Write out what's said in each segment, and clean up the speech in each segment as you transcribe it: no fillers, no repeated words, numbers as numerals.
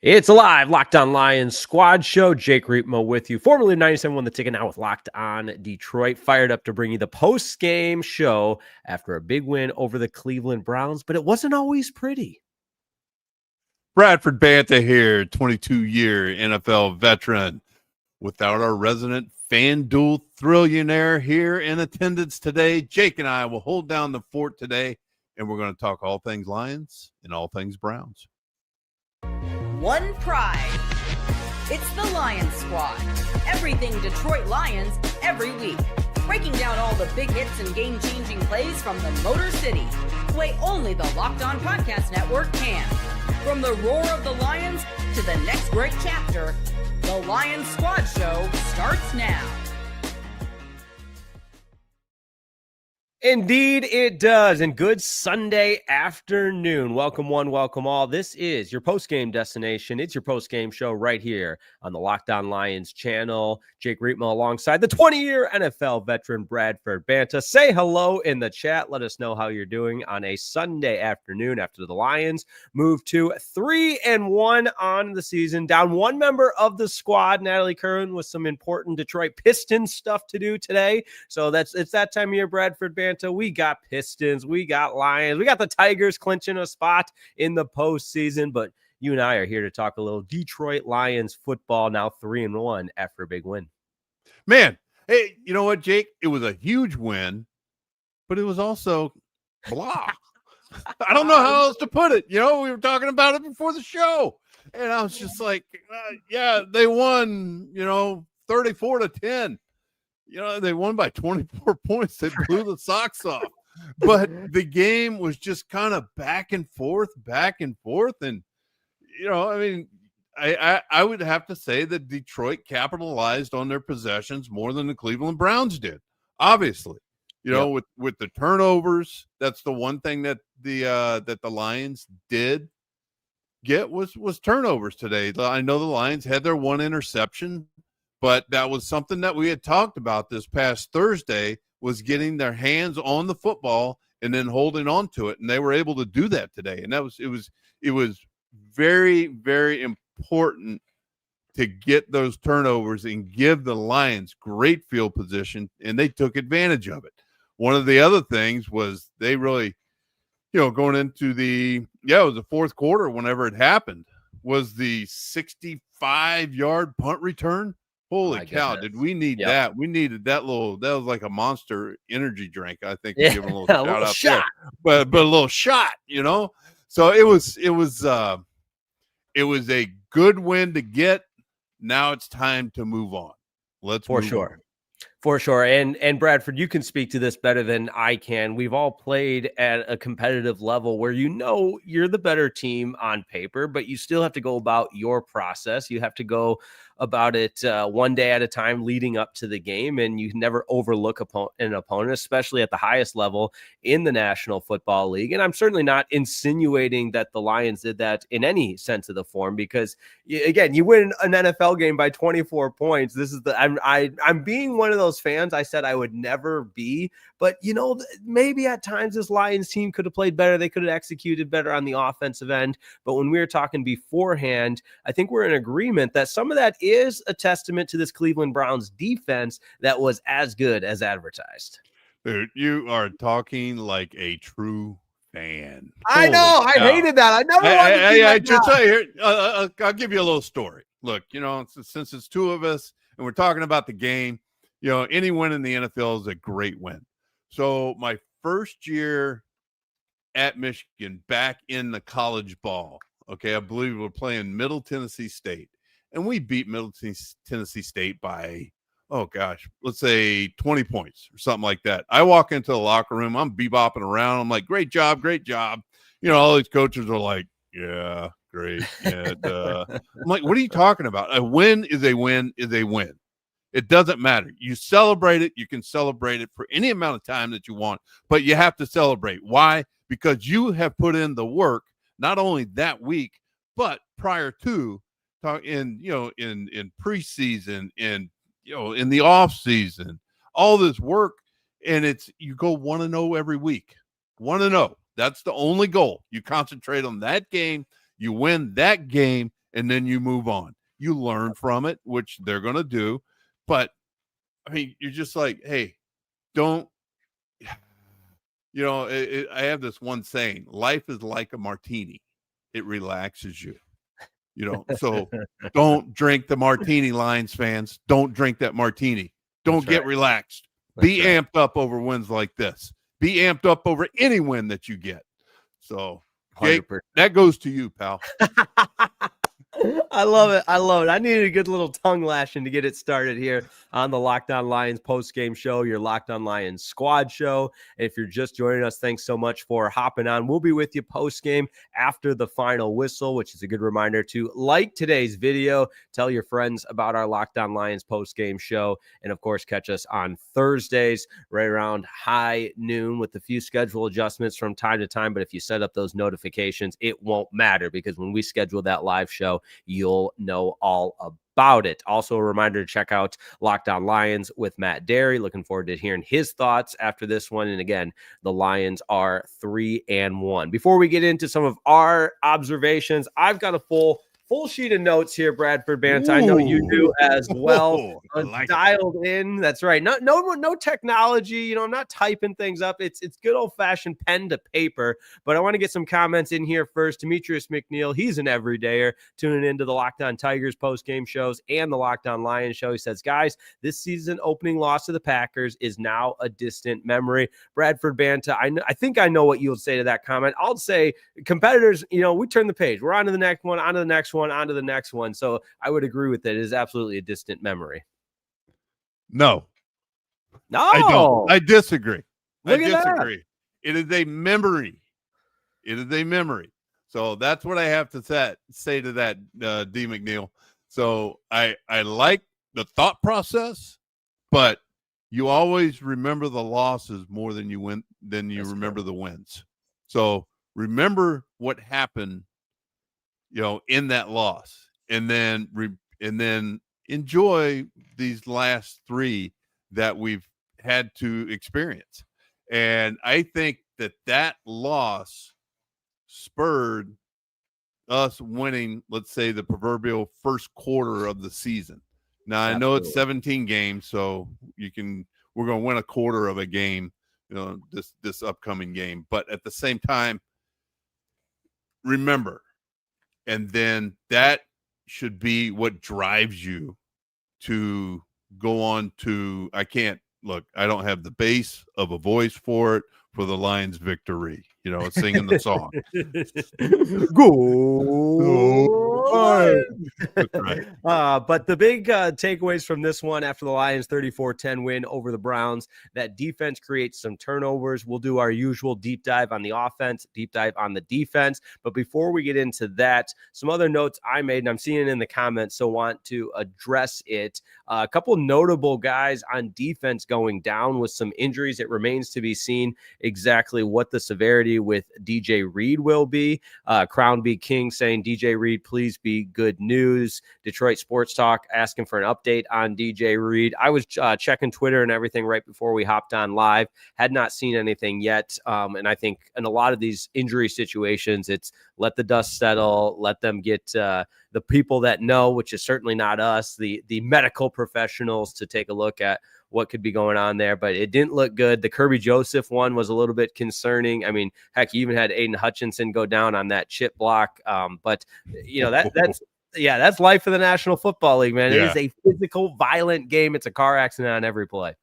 It's a live Locked On Lions squad show. Jake Riepma with you, formerly 97.1 The Ticket, now with Locked On Detroit. Fired up to bring you the post-game show after a big win over the Cleveland Browns, but it wasn't always pretty. Bradford Banta here, 22-year NFL veteran. Without our resident FanDuel Thrillionaire here in attendance today, Jake and I will hold down the fort today, and we're going to talk all things Lions and all things Browns. One pride. It's the Lions Squad. Everything Detroit Lions every week. Breaking down all the big hits and game-changing plays from the Motor City. The way only the Locked On Podcast Network can. From the roar of the Lions to the next great chapter, the Lions Squad Show starts now. Indeed it does, and good Sunday afternoon. Welcome one, welcome all. This is your post-game destination. It's your post-game show right here on the Locked On Lions channel. Jake Riepma alongside the 20-year NFL veteran Bradford Banta. Say hello in the chat. Let us know how you're doing on a Sunday afternoon after the Lions move to 3-1 on the season. Down one member of the squad, Natalie Kerwin, with some important Detroit Pistons stuff to do today. So it's that time of year, Bradford Banta. We got Pistons, we got Lions, we got the Tigers clinching a spot in the postseason, but you and I are here to talk a little Detroit Lions football, now 3-1 after a big win. Man, hey, you know what, Jake? It was a huge win, but it was also blah. I don't know how else to put it. You know, we were talking about it before the show, and I was just like, yeah, they won, 34-10. They won by 24 points. They blew the socks off. But the game was just kind of back and forth. And, I would have to say that Detroit capitalized on their possessions more than the Cleveland Browns did, obviously. With the turnovers, that's the one thing that the Lions did get was turnovers today. I know the Lions had their one interception, but that was something that we had talked about this past Thursday, was getting their hands on the football and then holding on to it. And they were able to do that today. And it was very, very important to get those turnovers and give the Lions great field position. And they took advantage of it. One of the other things was they really, going into it was the fourth quarter, whenever it happened, was the 65-yard punt return. Holy cow, did we need that? We needed that was like a Monster energy drink. I think we give them a little shot there. But a little shot, So it was a good win to get. Now it's time to move on. For sure. And Bradford, you can speak to this better than I can. We've all played at a competitive level where you're the better team on paper, but you still have to go about your process. You have to go about it one day at a time leading up to the game, and you never overlook an opponent, especially at the highest level in the National Football League. And I'm certainly not insinuating that the Lions did that in any sense of the form, because again, you win an NFL game by 24 points. This is I'm being one of those fans I said I would never be, but maybe at times this Lions team could have played better. They could have executed better on the offensive end. But when we were talking beforehand, I think we're in agreement that some of that is a testament to this Cleveland Browns defense that was as good as advertised. Dude, you are talking like a true fan. I know. I hated that. I never wanted to I'll give you a little story. Look, since it's two of us and we're talking about the game, any win in the NFL is a great win. So my first year at Michigan, back in the college ball, okay, I believe we're playing Middle Tennessee State. And we beat Middle Tennessee State by, let's say 20 points or something like that. I walk into the locker room. I'm bebopping around. I'm like, great job. All these coaches are like, yeah, great. Yeah, I'm like, what are you talking about? A win is a win is a win. It doesn't matter. You celebrate it. You can celebrate it for any amount of time that you want, but you have to celebrate. Why? Because you have put in the work, not only that week, but prior to, in preseason, in the off season, all this work, and you go 1-0 every week. 1-0. That's the only goal. You concentrate on that game, you win that game, and then you move on. You learn from it, which they're going to do. But, I mean, you're just like, hey, don't, I have this one saying, life is like a martini. It relaxes you, so don't drink the martini, Lions fans. Don't drink that martini. Don't get relaxed. Be amped up over wins like this. Be amped up over any win that you get. So, Jake, 100%. that goes to you, pal. I love it. I needed a good little tongue lashing to get it started here on the Locked On Lions post-game show, your Locked On Lions squad show. And if you're just joining us, thanks so much for hopping on. We'll be with you post-game after the final whistle, which is a good reminder to like today's video, tell your friends about our Locked On Lions post-game show, and of course, catch us on Thursdays right around high noon with a few schedule adjustments from time to time. But if you set up those notifications, it won't matter, because when we schedule that live show, you'll know all about it. Also, a reminder to check out Locked On Lions with Matt Derry. Looking forward to hearing his thoughts after this one. And again, the Lions are 3-1. Before we get into some of our observations, I've got a full sheet of notes here, Bradford Banta. I know you do as well. Dialed in. That's right. No technology. I'm not typing things up. It's good old fashioned pen to paper. But I want to get some comments in here first. Demetrius McNeil, he's an everydayer, tuning into the Locked On Tigers post game shows and the Locked On Lions show. He says, guys, this season opening loss to the Packers is now a distant memory. Bradford Banta, I think I know what you'll say to that comment. I'll say competitors, we turn the page. We're on to the next one, on to the next one, on to the next one. So I would agree with it. It is absolutely a distant memory. No, I don't. I disagree. Look at that. It is a memory. It is a memory. So that's what I have to say to that, D. McNeil. So I like the thought process, but you always remember the losses more than you remember the wins. So remember what happened, in that loss, and then enjoy these last three that we've had to experience. And I think that loss spurred us winning, let's say, the proverbial first quarter of the season. Now, I know it's 17 games, so we're going to win a quarter of a game, this upcoming game. But at the same time, remember, and then that should be what drives you to go on to, I don't have the bass of a voice for the Lions victory, singing the song. Go. Right. But the big takeaways from this one after the Lions 34-10 win over the Browns, that defense creates some turnovers. We'll do our usual deep dive on the offense, deep dive on the defense. But before we get into that, some other notes I made, and I'm seeing it in the comments, so want to address it. A couple notable guys on defense going down with some injuries. It remains to be seen exactly what the severity with DJ Reed will be. Crown B King saying, DJ Reed, please be good news. Detroit Sports Talk asking for an update on DJ Reed. I was checking Twitter and everything right before we hopped on live. Had not seen anything yet. And I think in a lot of these injury situations, it's let the dust settle, let them get the people that know, which is certainly not us, the medical professionals, to take a look at what could be going on there. But it didn't look good. The Kerby Joseph one was a little bit concerning. I mean, heck, you even had Aidan Hutchinson go down on that chip block. But that's life of the National Football League, man. It is a physical, violent game. It's a car accident on every play.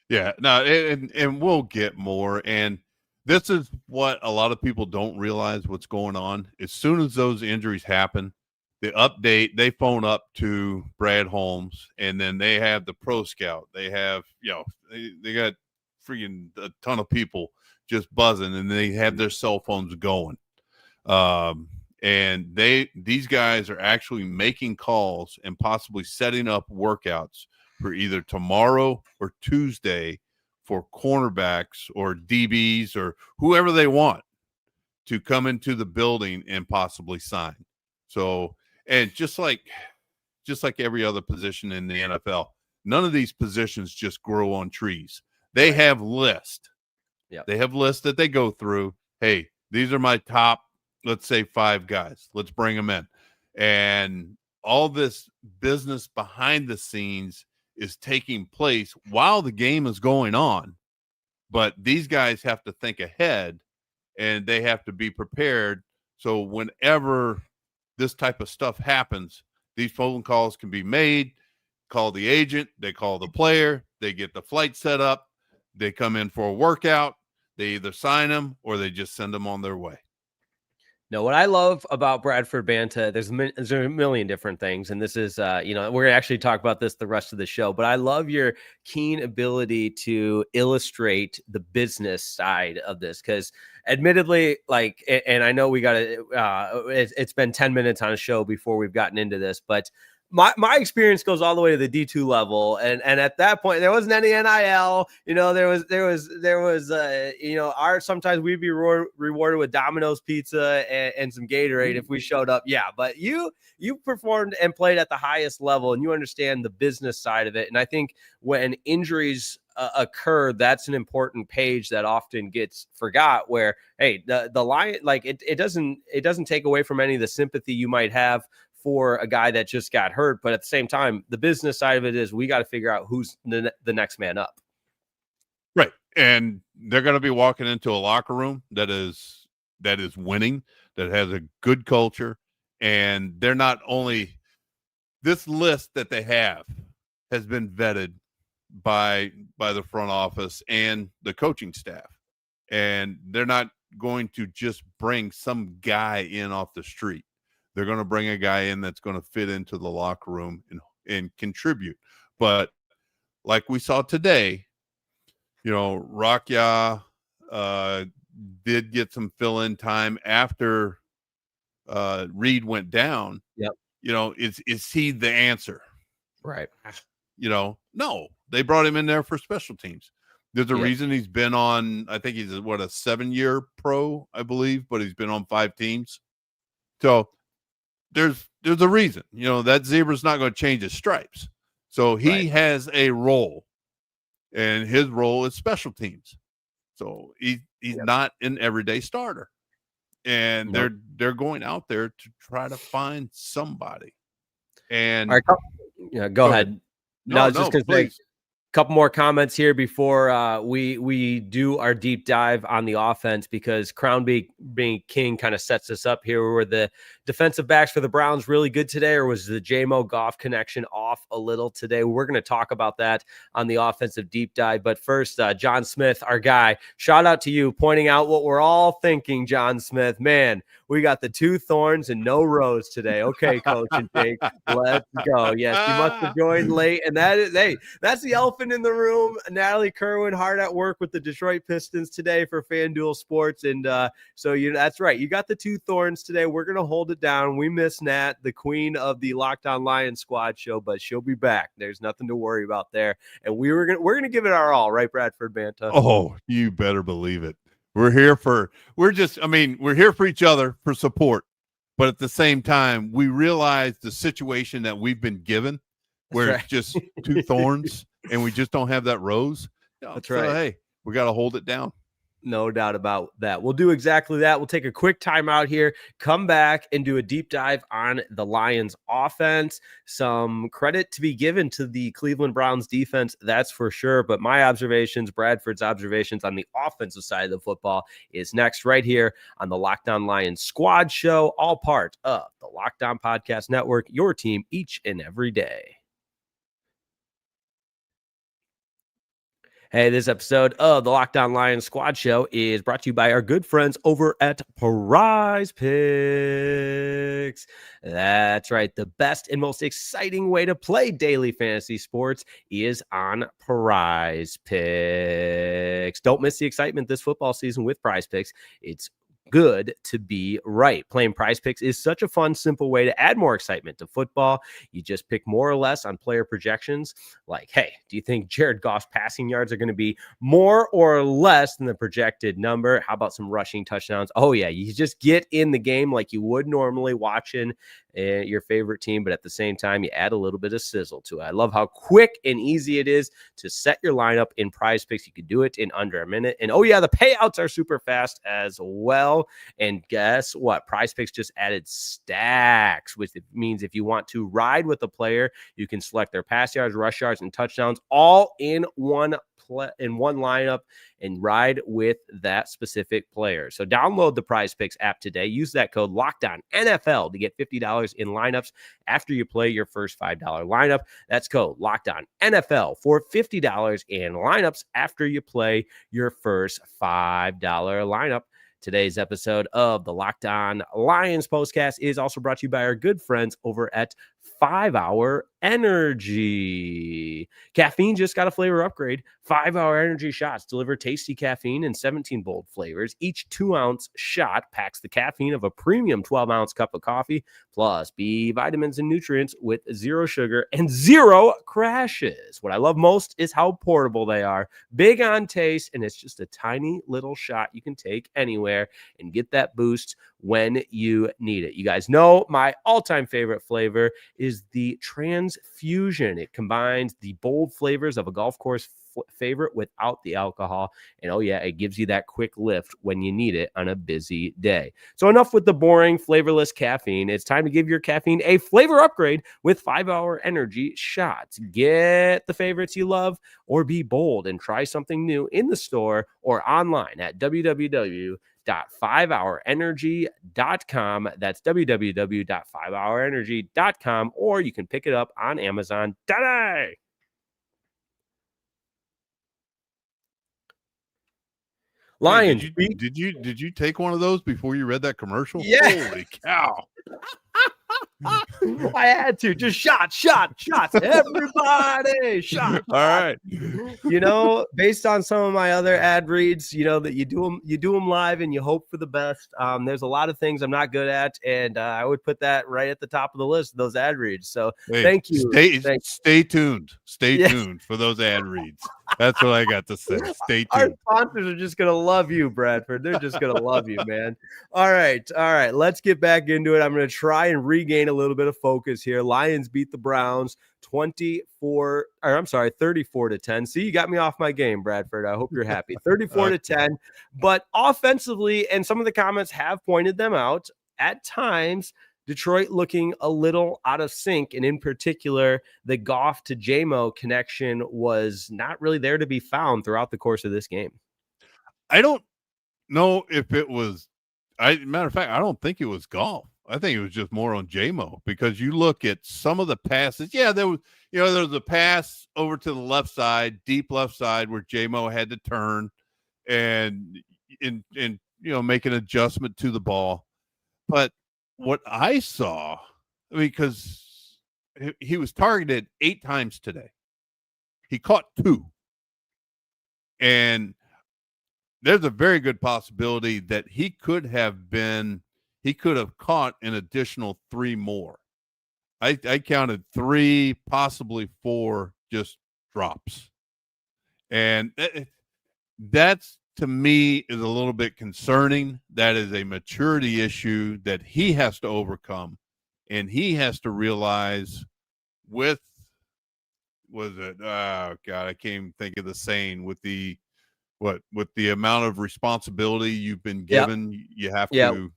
Yeah, no, and we'll get more. And this is what a lot of people don't realize what's going on. As soon as those injuries happen, they phone up to Brad Holmes, and then they have the pro scout. They have, they got freaking a ton of people just buzzing, and they have their cell phones going. And these guys are actually making calls and possibly setting up workouts for either tomorrow or Tuesday for cornerbacks or DBs or whoever they want to come into the building and possibly sign. So, and just like every other position in the NFL, none of these positions just grow on trees. They have lists. Yeah, they have lists that they go through. Hey, these are my top, let's say, 5 guys. Let's bring them in. And all this business behind the scenes is taking place while the game is going on. But these guys have to think ahead, and they have to be prepared. So whenever this type of stuff happens, these phone calls can be made. Call the agent, they call the player, they get the flight set up, they come in for a workout, they either sign them or they just send them on their way. No, what I love about Bradford Banta, there's a million different things. And this is, we're going to actually talk about this the rest of the show, but I love your keen ability to illustrate the business side of this. Because admittedly, and I know we got to, it's been 10 minutes on a show before we've gotten into this, but my experience goes all the way to the D2 level. And at that point, there wasn't any NIL, sometimes we'd be rewarded with Domino's pizza and some Gatorade if we showed up. Yeah. But you performed and played at the highest level, and you understand the business side of it. And I think when injuries occur, that's an important page that often gets forgot, where, hey, the Lion, it doesn't take away from any of the sympathy you might have for a guy that just got hurt. But at the same time, the business side of it is we got to figure out who's the next man up. Right. And they're going to be walking into a locker room that is winning, that has a good culture. And they're not only, this list that they have has been vetted by the front office and the coaching staff. And they're not going to just bring some guy in off the street. They're going to bring a guy in that's going to fit into the locker room and contribute. But like we saw today, Riepma did get some fill-in time after Reed went down. Yep. Is he the answer? Right. No, they brought him in there for special teams. There's a reason he's been on, I think he's a 7-year pro, I believe, but he's been on 5 teams. So there's a reason, that zebra's not going to change his stripes. So he has a role, and his role is special teams. So he's not an everyday starter, and they're going out there to try to find somebody. And all right, go ahead. No, just because couple more comments here before we do our deep dive on the offense, because Crown being king kind of sets us up here. Were the defensive backs for the Browns really good today, or was the JMO Goff connection off a little today? We're going to talk about that on the offensive deep dive. But first, John Smith, our guy, shout out to you, pointing out what we're all thinking, John Smith. Man, we got the 2 thorns and no rose today. Okay, Coach and Jake, let's go. Yes, you must have joined late, and that's the elephant in the room. Natalie, Kerwin, hard at work with the Detroit Pistons today for FanDuel Sports, and so that's right. You got the 2 thorns today. We're gonna hold it down. We miss Nat, the queen of the Locked On Lions squad show, but she'll be back. There's nothing to worry about there, and we're gonna give it our all, right, Bradford Banta? Oh, you better believe it. We're here for each other for support, but at the same time, we realize the situation that we've been given, where it's just 2 thorns and we just don't have that rose. That's right. Hey, we got to hold it down. No doubt about that. We'll do exactly that. We'll take a quick timeout here, come back and do a deep dive on the Lions offense. Some credit to be given to the Cleveland Browns defense, that's for sure. But my observations, Bradford's observations on the offensive side of the football is next right here on the Locked On Lions Squad Show, all part of the Locked On Podcast Network, your team each and every day. Hey, this episode of the Locked On Lions Squad Show is brought to you by our good friends over at Prize Picks. That's right. The best and most exciting way to play daily fantasy sports is on Prize Picks. Don't miss the excitement this football season with Prize Picks. It's good to be right. Playing Prize Picks is such a fun, simple way to add more excitement to football. You just pick more or less on player projections. Like, hey, do you think Jared Goff's passing yards are going to be more or less than the projected number? How about some rushing touchdowns? Oh, yeah, you just get in the game like you would normally watching your favorite team, but at the same time, you add a little bit of sizzle to it. I love how quick and easy it is to set your lineup in Prize Picks. You can do it in under a minute. And oh yeah, the payouts are super fast as well. And guess what? Prize Picks just added stacks, which means if you want to ride with a player, you can select their pass yards, rush yards, and touchdowns all in one lineup and ride with that specific player. So download the Prize Picks app today. Use that code LOCKEDONNFL to get $50 in lineups after you play your first $5 lineup. That's code LOCKEDONNFL for $50 in lineups after you play your first $5 lineup. Today's episode of the Locked On Lions postcast is also brought to you by our good friends over at 5 Hour Energy. Caffeine just got a flavor upgrade. 5 Hour Energy shots deliver tasty caffeine in 17 bold flavors. Each 2-ounce shot packs the caffeine of a premium 12-ounce cup of coffee, plus B vitamins and nutrients with 0 sugar and 0 crashes. What I love most is how portable they are. Big on taste, and it's just a tiny little shot you can take anywhere and get that boost when you need it. You guys know my all-time favorite flavor is the Transfusion. It combines the bold flavors of a golf course favorite without the alcohol. And oh yeah, it gives you that quick lift when you need it on a busy day. So enough with the boring, flavorless caffeine. It's time to give your caffeine a flavor upgrade with 5 Hour Energy shots. Get the favorites you love or be bold and try something new in the store or online at www.5hourenergy.com. That's www.5hourenergy.com, or you can pick it up on Amazon today. Lions. Hey, did you take one of those before you read that commercial? Yeah. Holy cow. I had to just shots, everybody shot. All right. You know, based on some of my other ad reads, you know that you do them live and you hope for the best. There's a lot of things I'm not good at, and I would put that right at the top of the list, those ad reads. So thank you. Stay tuned. Stay tuned for those ad reads. That's what I got to say. Stay tuned. Our sponsors are just gonna love you, Bradford. They're just gonna love you, man. All right. Let's get back into it. I'm gonna try and regain a little bit of focus here. Lions beat the Browns 34-10. See, you got me off my game, Bradford. I hope you're happy. 34-10. But offensively, and some of the comments have pointed them out, at times Detroit looking a little out of sync, and in particular, the Goff to Jamo connection was not really there to be found throughout the course of this game. I don't know if it was. Matter of fact, I don't think it was Goff. I think it was just more on Jamo, because you look at some of the passes. Yeah, there was a pass over to the left side, deep left side, where Jamo had to turn and make an adjustment to the ball, but what I saw, because he was targeted 8 times today. He caught 2. And there's a very good possibility that he could have caught an additional 3 more. I counted 3, possibly 4 just drops. And that's, to me, is a little bit concerning. That is a maturity issue that he has to overcome, and he has to realize I can't even think of the saying, with the amount of responsibility you've been given, you have to.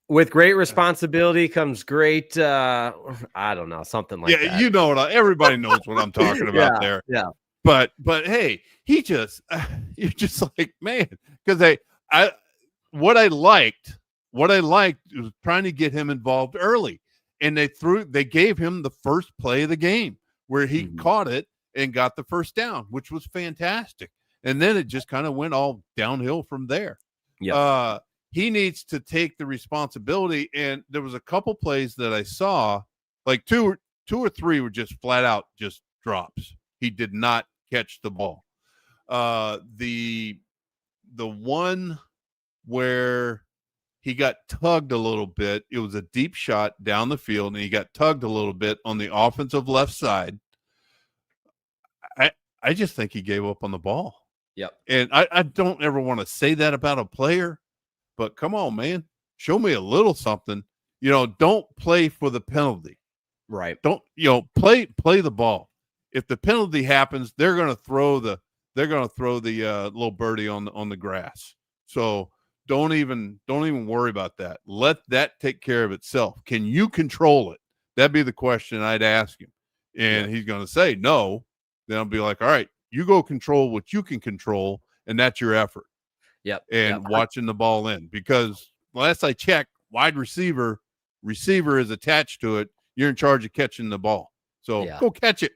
With great responsibility comes great, I don't know, something like that. Yeah, everybody knows what I'm talking about there. Yeah. But hey, you're just like, man, because what I liked was trying to get him involved early, and they gave him the first play of the game where he caught it and got the first down, which was fantastic. And then it just kind of went all downhill from there. Yeah. He needs to take the responsibility, and there was a couple plays that I saw, like two or three were just flat out just drops. He did not catch the ball. The one where he got tugged a little bit, it was a deep shot down the field, and he got tugged a little bit on the offensive left side. I just think he gave up on the ball. Yep. And I don't ever want to say that about a player, but come on, man, show me a little something. don't play for the penalty. Right. Don't, play the ball. If the penalty happens, they're going to throw the little birdie on the grass. So don't even worry about that. Let that take care of itself. Can you control it? That'd be the question I'd ask him. And he's going to say no. Then I'll be like, all right, you go control what you can control, and that's your effort. Yep. And watching the ball in, because last I checked, wide receiver is attached to it. You're in charge of catching the ball. So go catch it.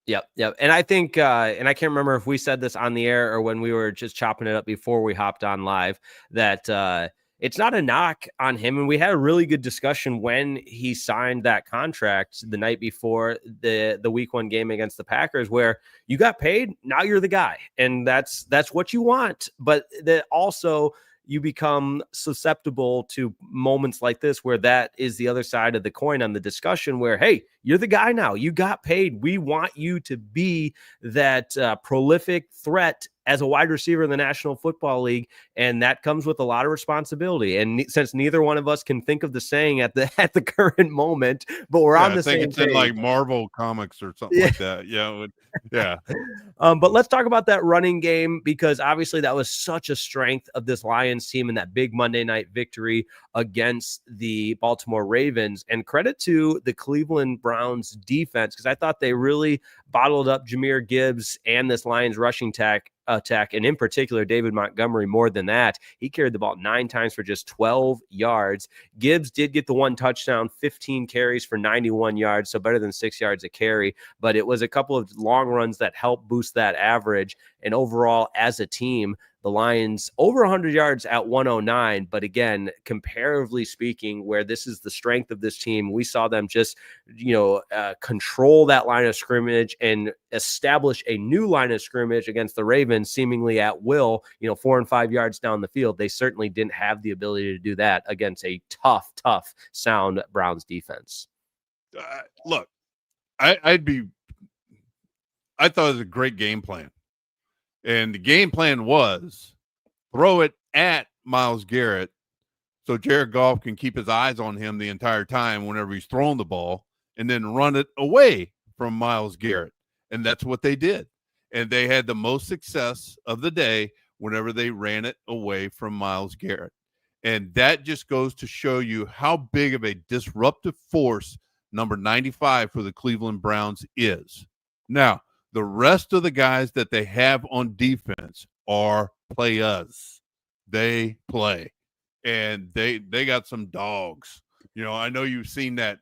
Yep. And I think, and I can't remember if we said this on the air or when we were just chopping it up before we hopped on live, that it's not a knock on him. And we had a really good discussion when he signed that contract the night before the week 1 game against the Packers, where you got paid. Now you're the guy. And that's what you want. But that also, you become susceptible to moments like this, where that is the other side of the coin on the discussion, where, hey, you're the guy now. You got paid. We want you to be that prolific threat as a wide receiver in the National Football League, and that comes with a lot of responsibility. And since neither one of us can think of the saying at the current moment, but we're on the same page. I think it's in like Marvel Comics or something like that. Yeah. But let's talk about that running game, because obviously that was such a strength of this Lions team in that big Monday night victory against the Baltimore Ravens. And credit to the Cleveland Browns defense, because I thought they really bottled up Jahmyr Gibbs and this Lions rushing attack, and in particular David Montgomery. More than that, he carried the ball 9 times for just 12 yards. Gibbs did get the 1 touchdown, 15 carries for 91 yards, so better than 6 yards a carry, but it was a couple of long runs that helped boost that average. And overall, as a team, the Lions over 100 yards at 109. But again, comparatively speaking, where this is the strength of this team, we saw them just, control that line of scrimmage and establish a new line of scrimmage against the Ravens, seemingly at will, 4 and 5 yards down the field. They certainly didn't have the ability to do that against a tough, sound Browns defense. Look, I thought it was a great game plan. And the game plan was throw it at Myles Garrett so Jared Goff can keep his eyes on him the entire time whenever he's throwing the ball, and then run it away from Myles Garrett. And that's what they did. And they had the most success of the day whenever they ran it away from Myles Garrett. And that just goes to show you how big of a disruptive force number 95 for the Cleveland Browns is. Now, the rest of the guys that they have on defense are players. They play, and they got some dogs. I know you've seen that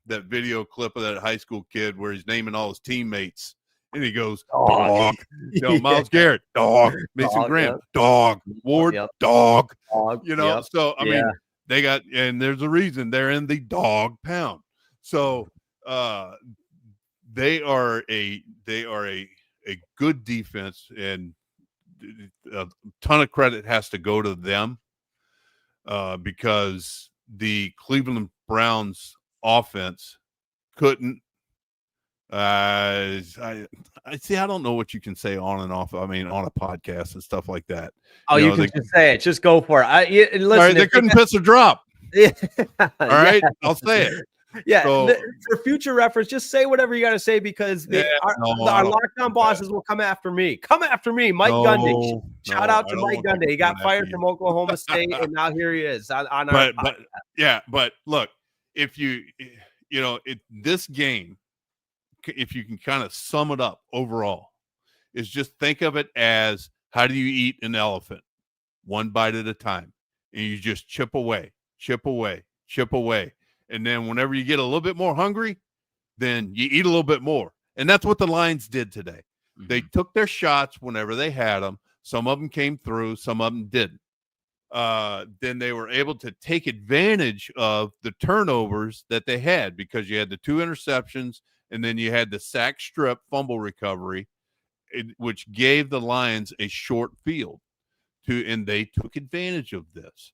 video clip of that high school kid where he's naming all his teammates, and he goes, dog. Myles Garrett, dog. Mason Graham, dog. Ward, dog. So I mean, they got, and there's a reason they're in the dog pound. So they are a good defense, and a ton of credit has to go to them because the Cleveland Browns offense couldn't. I don't know what you can say on and off. I mean, on a podcast and stuff like that. Oh, you can just say it. Just go for it. Listen, right, they couldn't piss or drop. All right, I'll say it. Yeah, so, for future reference, just say whatever you got to say, because our lockdown bosses will come after me. Come after me, Mike Gundy. Shout out to Mike Gundy. He got fired from Oklahoma State, and now here he is on our podcast. But look, if this game, if you can kind of sum it up overall, is just think of it as, how do you eat an elephant? One bite at a time, and you just chip away. And then whenever you get a little bit more hungry, then you eat a little bit more. And that's what the Lions did today. Mm-hmm. They took their shots whenever they had them. Some of them came through, some of them didn't. Then they were able to take advantage of the turnovers that they had, because you had the 2 interceptions, and then you had the sack strip fumble recovery, which gave the Lions a short field and they took advantage of this.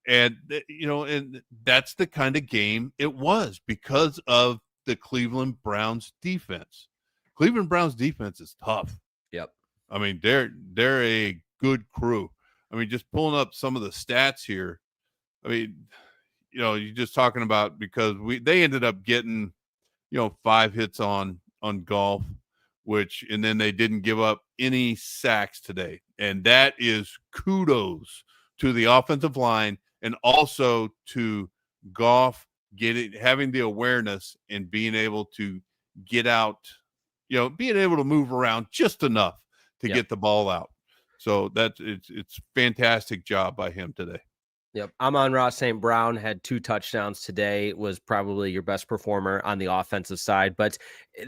And, and that's the kind of game it was because of the Cleveland Browns defense. Cleveland Browns defense is tough. Yep. I mean, they're a good crew. I mean, just pulling up some of the stats here. I mean, you're just talking about because they ended up getting, 5 hits on Golf, and then they didn't give up any sacks today. And that is kudos to the offensive line and also to Goff having the awareness and being able to get out, being able to move around just enough to get the ball out. So it's fantastic job by him today. Yep. Amon-Ra St. Brown had 2 touchdowns today, was probably your best performer on the offensive side. But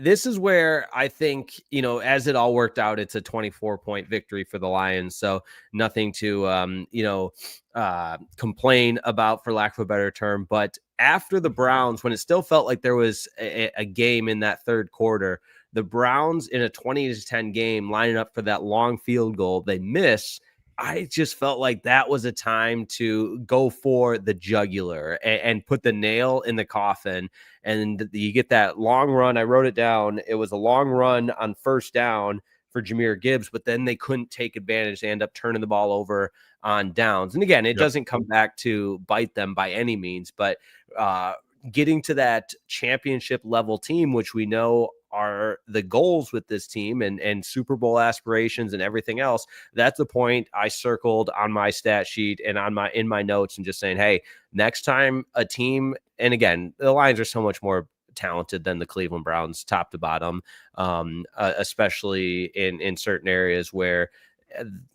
this is where I think, as it all worked out, it's a 24-point victory for the Lions. So nothing to, complain about, for lack of a better term. But after the Browns, when it still felt like there was a game in that third quarter, the Browns in a 20-10 game lining up for that long field goal, they miss. I just felt like that was a time to go for the jugular and put the nail in the coffin. And you get that long run. I wrote it down. It was a long run on first down for Jahmyr Gibbs, but then they couldn't take advantage. They end up turning the ball over on downs. And again, it doesn't come back to bite them by any means, but getting to that championship level team, which we know are the goals with this team and Super Bowl aspirations and everything else. That's the point I circled on my stat sheet and in my notes, and just saying, hey, next time a team, and again, the Lions are so much more talented than the Cleveland Browns top to bottom, especially in certain areas where,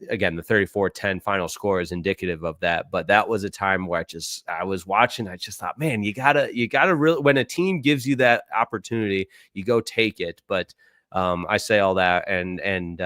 again, the 34-10 final score is indicative of that. But that was a time where I was watching. I just thought, man, you gotta really, when a team gives you that opportunity, you go take it. But I say all that, and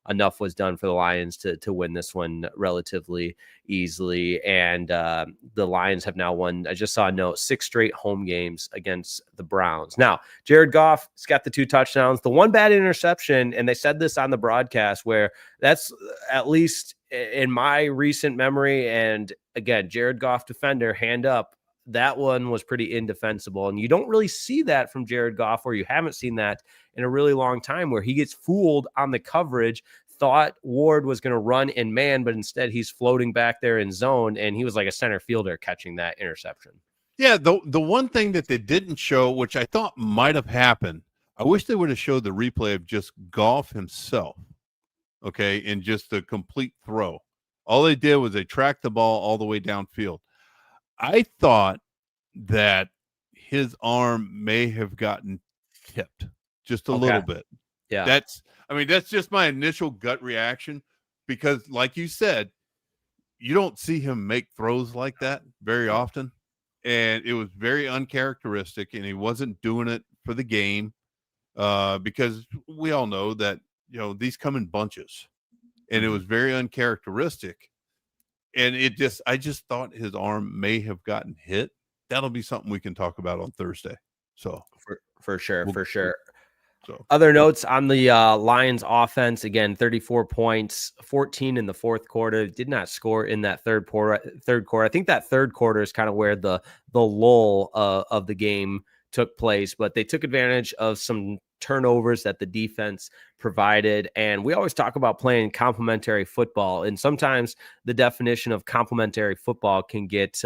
enough was done for the Lions to win this one relatively easily. And the Lions have now won, I just saw a note, 6 straight home games against the Browns. Now, Jared Goff's got the 2 touchdowns, the 1 bad interception, and they said this on the broadcast, where that's, at least in my recent memory, and again, Jared Goff defender, hand up, that one was pretty indefensible. And you don't really see that from Jared Goff, or you haven't seen that in a really long time, where he gets fooled on the coverage, thought Ward was going to run in man, but instead he's floating back there in zone, and he was like a center fielder catching that interception. Yeah, the one thing that they didn't show, which I thought might have happened, I wish they would have showed the replay of just Goff himself, okay, and just the complete throw. All they did was they tracked the ball all the way downfield. I thought that his arm may have gotten tipped just a little bit. Yeah. That's just my initial gut reaction, because like you said, you don't see him make throws like that very often. And it was very uncharacteristic, and he wasn't doing it for the game, because we all know that, these come in bunches, and it was very uncharacteristic. And I just thought his arm may have gotten hit. That'll be something we can talk about on Thursday. So for sure. So other notes on the Lions offense, again, 34 points, 14 in the fourth quarter, did not score in that third quarter. I think that third quarter is kind of where the lull of the game took place, but they took advantage of some turnovers that the defense provided. And we always talk about playing complementary football, and sometimes the definition of complementary football can get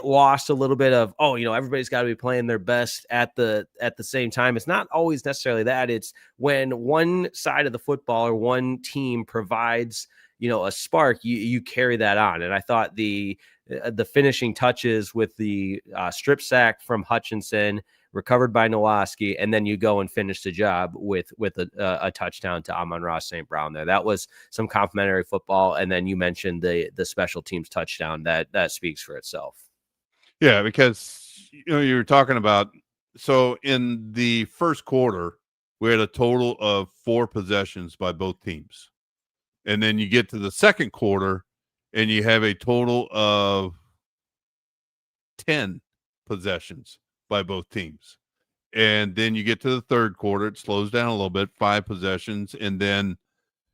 lost a little bit of, everybody's got to be playing their best at the same time. It's not always necessarily that. It's when one side of the football or one team provides, a spark, you carry that on. And I thought the finishing touches with the strip sack from Hutchinson, recovered by Nowosky, and then you go and finish the job with a touchdown to Amon-Ra St. Brown there. That was some complimentary football. And then you mentioned the special teams touchdown. That speaks for itself. Yeah, because you were talking about, so in the first quarter, we had a total of 4 possessions by both teams. And then you get to the second quarter and you have a total of 10 possessions by both teams. And then you get to the third quarter, it slows down a little bit, 5 possessions. And then,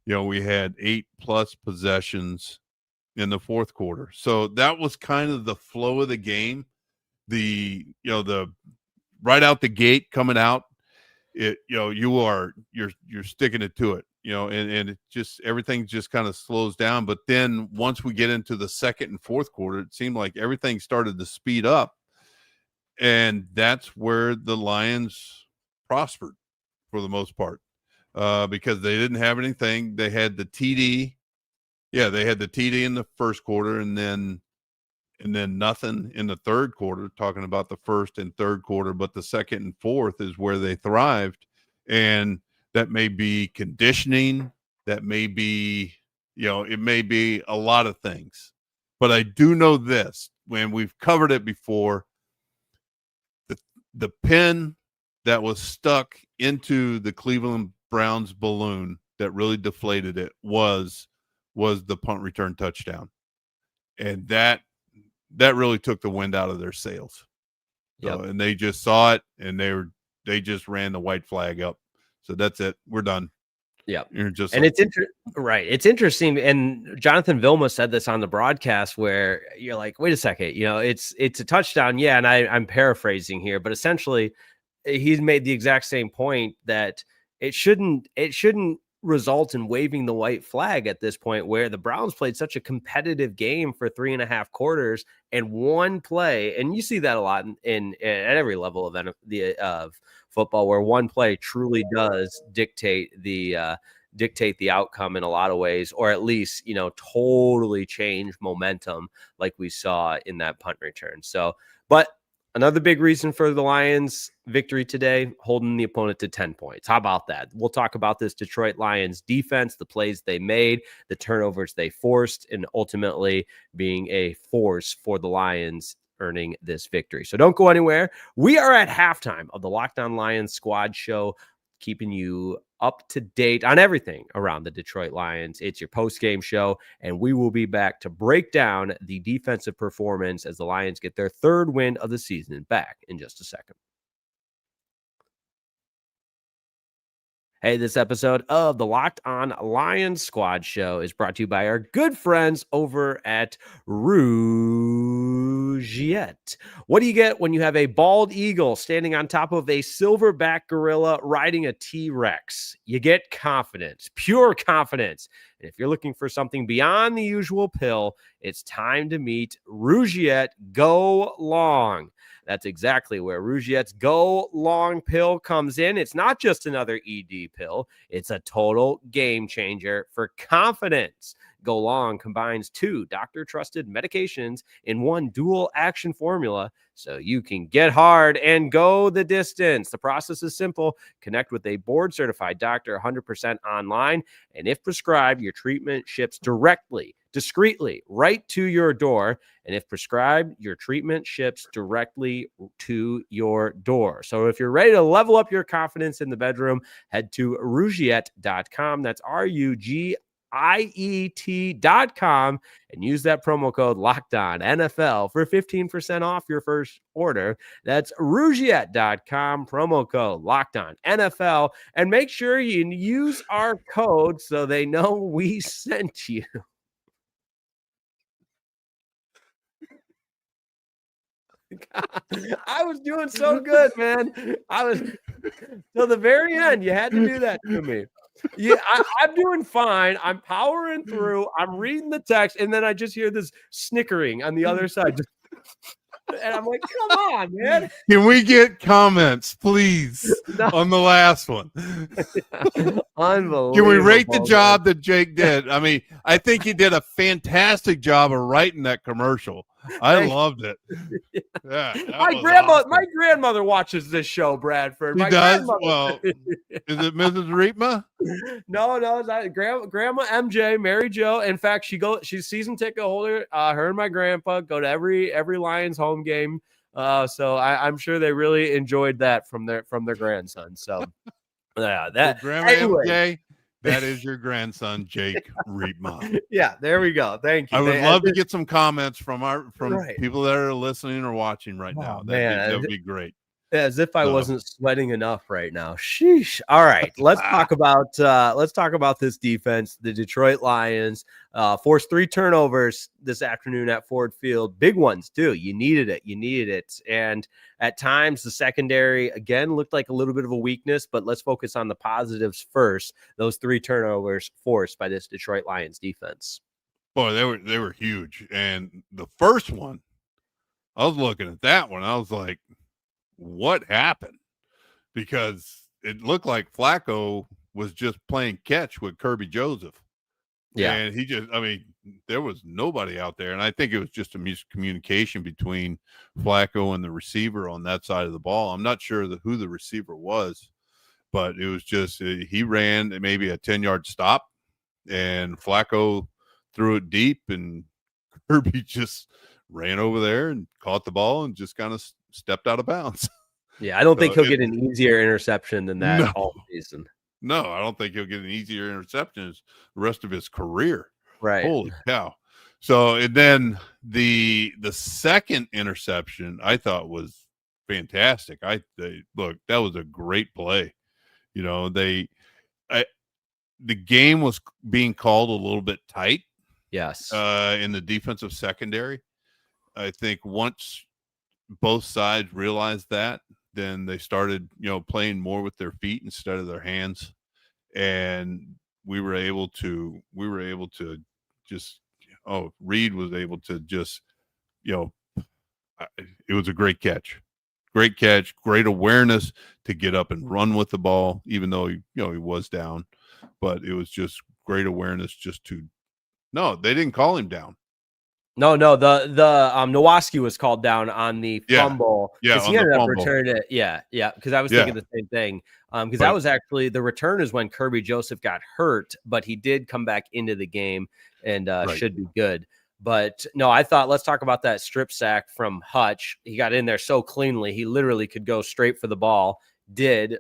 we had 8+ possessions in the fourth quarter. So that was kind of the flow of the game. The right out the gate coming out, you're sticking it to it. and it just everything just kind of slows down. But then once we get into the second and fourth quarter, it seemed like everything started to speed up, and that's where the Lions prospered for the most part, because they didn't have anything. They had the TD. Yeah, they had the TD in the first quarter, and then nothing in the third quarter, talking about the first and third quarter, but the second and fourth is where they thrived. And that may be conditioning, that may be, it may be a lot of things. But I do know this, when we've covered it before, the pin that was stuck into the Cleveland Browns balloon that really deflated it was the punt return touchdown. And that really took the wind out of their sails. Yep. And they just saw it, and they just ran the white flag up. So that's it. We're done. Yeah. It's interesting. And Jonathan Vilma said this on the broadcast, where you're like, wait a second, it's a touchdown. Yeah. And I'm paraphrasing here, but essentially he's made the exact same point, that it shouldn't result in waving the white flag at this point, where the Browns played such a competitive game for 3.5 quarters, and one play, and you see that a lot at every level of football, where one play truly does dictate the outcome in a lot of ways, or at least totally change momentum, like we saw in that punt return. So, but another big reason for the Lions' victory today, holding the opponent to 10 points. How about that? We'll talk about this Detroit Lions defense, the plays they made, the turnovers they forced, and ultimately being a force for the Lions earning this victory. So don't go anywhere. We are at halftime of the Locked On Lions Squad Show, keeping you up to date on everything around the Detroit Lions. It's your post-game show, and we will be back to break down the defensive performance as the Lions get their third win of the season back in just a second. Hey, this episode of the Locked On Lions Squad Show is brought to you by our good friends over at Rougiette. What do you get when you have a bald eagle standing on top of a silverback gorilla riding a T-Rex? You get confidence, pure confidence. And if you're looking for something beyond the usual pill, it's time to meet Rougiette Go Long. That's exactly where Rougiette's Go Long pill comes in. It's not just another ED pill. It's a total game changer for confidence. Go Long combines 2 doctor-trusted medications in one dual-action formula, so you can get hard and go the distance. The process is simple. Connect with a board-certified doctor 100% online, and if prescribed, your treatment ships directly, discreetly, right to your door. And if prescribed, your treatment ships directly to your door. So if you're ready to level up your confidence in the bedroom, head to Rougiette.com. That's RUGIET.com, and use that promo code LOCKEDON NFL for 15% off your first order. That's Rougiette.com, promo code LOCKEDON NFL, and make sure you use our code so they know we sent you. I was doing so good, man. I was till the very end. You had to do that to me. Yeah, I'm doing fine. I'm powering through. I'm reading the text, and then I just hear this snickering on the other side. And I'm like, come on, man. Can we get comments, please, on the last one? Unbelievable. Can we rate the job that Jake did? I mean, I think he did a fantastic job of writing that commercial. I loved it. Yeah, my grandmother watches this show, Bradford. She does? Well, is it Mrs. Riepma? No, it's Grandma MJ, Mary Jo. In fact, she's season ticket holder. Her and my grandpa go to every Lions home game. So I'm sure they really enjoyed that from their grandson. So yeah, that Grandma MJ. That is your grandson, Jake Riepma. Yeah, there we go. Thank you. I would love to get some comments from people that are listening or watching right now. That would be great. As if I wasn't sweating enough right now. Sheesh. All right, let's talk about this defense. The Detroit Lions forced 3 turnovers this afternoon at Ford Field. Big ones too. You needed it. And at times the secondary again looked like a little bit of a weakness, but let's focus on the positives first. Those 3 turnovers forced by this Detroit Lions defense. Boy, they were huge. And the first one, I was looking at that one. I was like, what happened? Because it looked like Flacco was just playing catch with Kerby Joseph. Yeah. And there was nobody out there. And I think it was just a miscommunication between Flacco and the receiver on that side of the ball. I'm not sure who the receiver was, but it was just, he ran maybe a 10-yard stop and Flacco threw it deep and Kerby just ran over there and caught the ball and just kind of stepped out of bounds. Yeah, I don't think he'll get an easier interception than that all season. No, I don't think he'll get an easier interception as the rest of his career. Right. Holy cow. So, and then the second interception I thought was fantastic. Look, that was a great play. You know, the game was being called a little bit tight. Yes. In the defensive secondary. I think once both sides realized that, then they started, playing more with their feet instead of their hands. And we were able to just, Reed was able to just, it was a great catch, great awareness to get up and run with the ball, even though, he was down, but it was just great awareness no, they didn't call him down. No, the Nowaski was called down on the fumble. Yeah, he ended up returning it. Yeah, because I was thinking the same thing. Because that was actually the return is when Kerby Joseph got hurt, but he did come back into the game and should be good. But no, I thought let's talk about that strip sack from Hutch. He got in there so cleanly. He literally could go straight for the ball,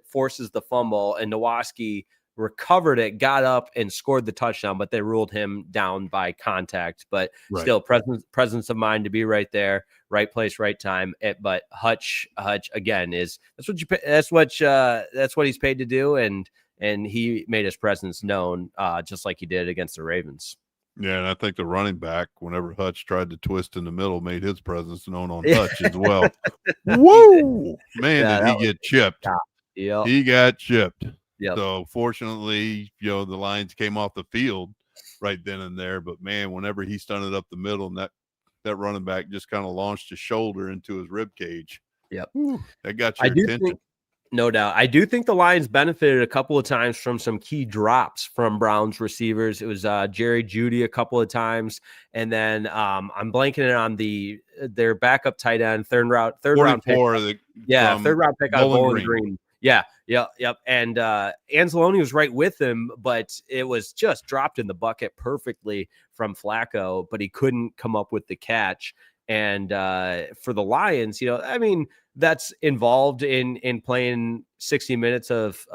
forces the fumble, and Nowaski recovered it, got up and scored the touchdown, but they ruled him down by contact. But still presence of mind to be right there, right place, right time. But Hutch again that's what he's paid to do. And he made his presence known just like he did against the Ravens. Yeah, and I think the running back, whenever Hutch tried to twist in the middle, made his presence known on Hutch as well. Woo! Man, did he get chipped. Yep. He got chipped. Yep. So fortunately, the Lions came off the field right then and there. But man, whenever he stunted up the middle and that running back just kind of launched his shoulder into his rib cage. Yep. That got your attention. No doubt. I do think the Lions benefited a couple of times from some key drops from Browns receivers. It was Jerry Jeudy a couple of times. And then I'm blanking it on their backup tight end, third round pick. Third round pick on Bowling Green. Yeah. Yep. And Anzalone was right with him, but it was just dropped in the bucket perfectly from Flacco, but he couldn't come up with the catch. And for the Lions, that's involved in playing 60 minutes of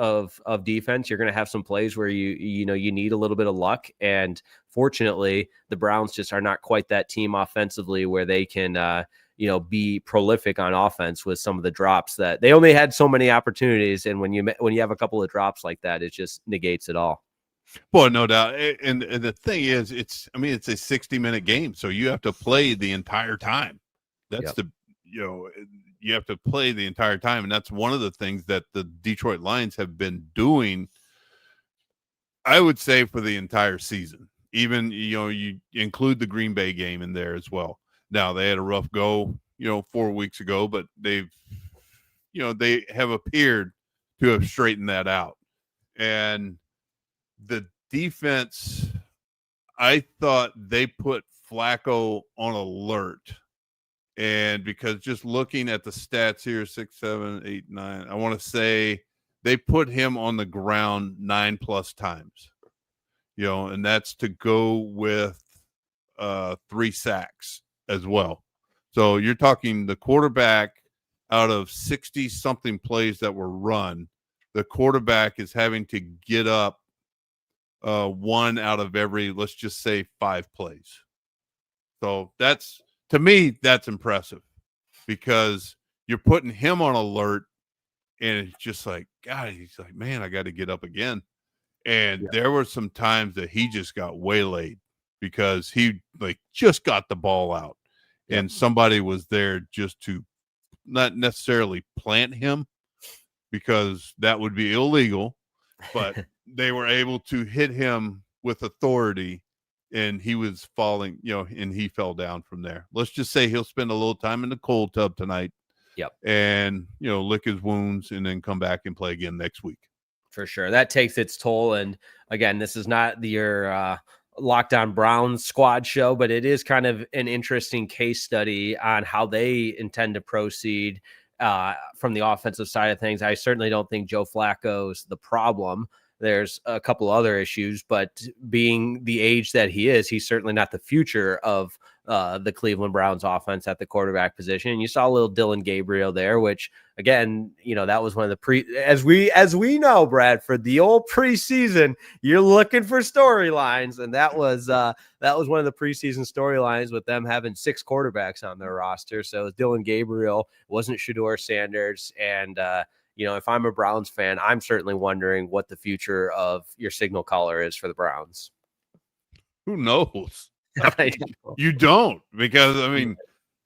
defense. You're going to have some plays where you need a little bit of luck. And fortunately, the Browns just are not quite that team offensively where they can be prolific on offense with some of the drops that they only had so many opportunities. And when you have a couple of drops like that, it just negates it all. Boy, no doubt. And the thing is, it's a 60-minute game. So you have to play the entire time. That's you have to play the entire time. And that's one of the things that the Detroit Lions have been doing, I would say, for the entire season. Even, you include the Green Bay game in there as well. Now they had a rough go, 4 weeks ago, but they have appeared to have straightened that out. And the defense, I thought they put Flacco on alert. And because just looking at the stats here, 6, 7, 8, 9, I want to say they put him on the ground 9+ times, and that's to go with 3 sacks as well. So you're talking the quarterback out of 60 something plays that were run, the quarterback is having to get up 1 out of every, let's just say 5 plays. So to me, that's impressive because you're putting him on alert And it's just like, God, he's like, man, I got to get up again. And Yeah. there were some times that he just got waylaid because he like just got the ball out and somebody was there just to not necessarily plant him because that would be illegal, but they were able to hit him with authority and he was falling, and he fell down from there. Let's just say he'll spend a little time in the cold tub tonight. Yep. And, lick his wounds and then come back and play again next week. For sure. That takes its toll. And again, this is not your Lockdown Browns squad show, but it is kind of an interesting case study on how they intend to proceed from the offensive side of things. I certainly don't think Joe Flacco's the problem. There's a couple other issues, but being the age that he is, he's certainly not the future of the Cleveland Browns offense at the quarterback position. And you saw a little Dylan Gabriel there, which again, that was one of the as we know, Bradford, the old preseason, you're looking for storylines. And that was one of the preseason storylines with them having 6 quarterbacks on their roster. So it was Dylan Gabriel, wasn't Shedeur Sanders. And, if I'm a Browns fan, I'm certainly wondering what the future of your signal caller is for the Browns. Who knows? You don't, because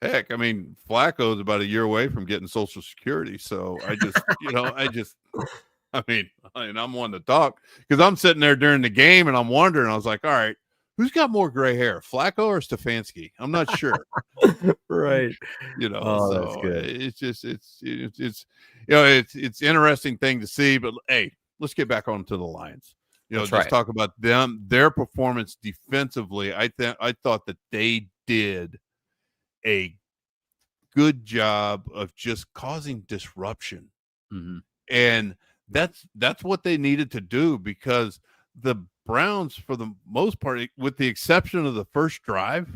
heck, Flacco's about a year away from getting Social Security. So I just, I'm one to talk because I'm sitting there during the game and I'm wondering, I was like, all right, who's got more gray hair, Flacco or Stefanski? I'm not sure. Right. That's good. It's just, it's interesting thing to see, but hey, let's get back onto the Lions. Talk about them, their performance defensively. I thought that they did a good job of just causing disruption. Mm-hmm. And that's what they needed to do, because the Browns, for the most part, with the exception of the first drive,